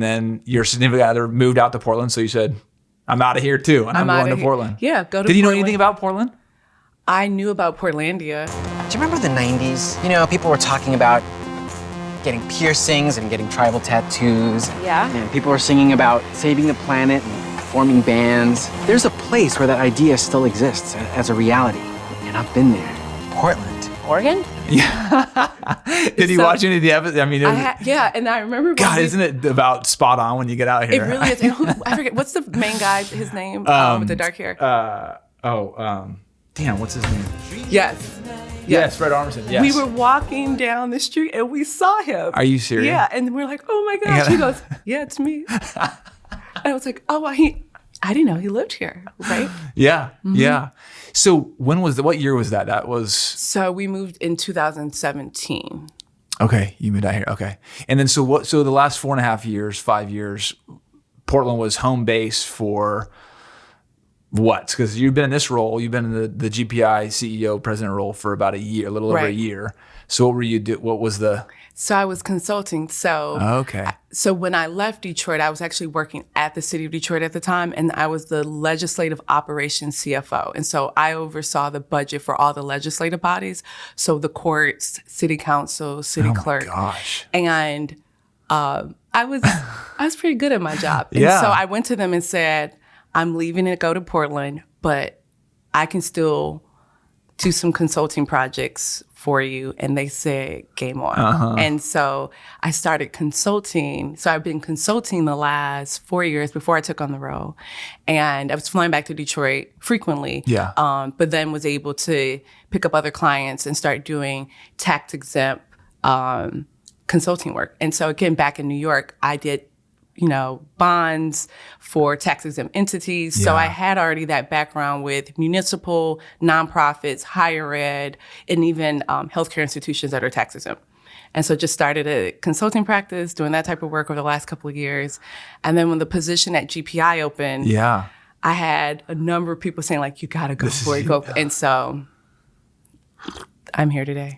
then your significant other moved out to Portland. So you said, I'm out of here too. And I'm going to Portland. Yeah, go to Did you know Portland. anything about Portland? I knew about Portlandia. Do you remember the 90s? You know, people were talking about getting piercings and getting tribal tattoos. Yeah. And people were singing about saving the planet and forming bands. There's a place where that idea still exists as a reality. And I've been there. Portland. Oregon? Yeah. Did you watch any of the episodes? I mean, yeah, and I remember. God, isn't it about spot on when you get out here? It really is. And I forget, what's the main guy, his name, with the dark hair? Damn, what's his name? Yes, Fred Armisen. Yes. We were walking down the street and we saw him. Are you serious? Yeah, and we're like, oh my gosh. He goes, yeah, it's me. And I was like, oh, I didn't know he lived here, right? Yeah, yeah. So what year was that? That was... So we moved in 2017. Okay, you moved out here. Okay. And then so the last 5 years, Portland was home base for what? Because you've been in this role, you've been in the GPI CEO president role for about a year, a little over a year. So what were you what was the... So I was consulting. So when I left Detroit, I was actually working at the city of Detroit at the time, and I was the legislative operations CFO. And so I oversaw the budget for all the legislative bodies. So the courts, city council, city clerk. Oh my gosh. And I was pretty good at my job. And so I went to them and said, I'm leaving to go to Portland, but I can still do some consulting projects for you. And they said, game on. And so I started consulting. So I've been consulting the last 4 years before I took on the role. And I was flying back to Detroit frequently. Yeah. But then was able to pick up other clients and start doing tax exempt consulting work. And so again, back in New York, I did bonds for tax-exempt entities. Yeah. So I had already that background with municipal, nonprofits, higher ed, and even healthcare institutions that are tax-exempt. And so just started a consulting practice, doing that type of work over the last couple of years. And then when the position at GPI opened, I had a number of people saying, like, you got to go for it. Go. And so I'm here today.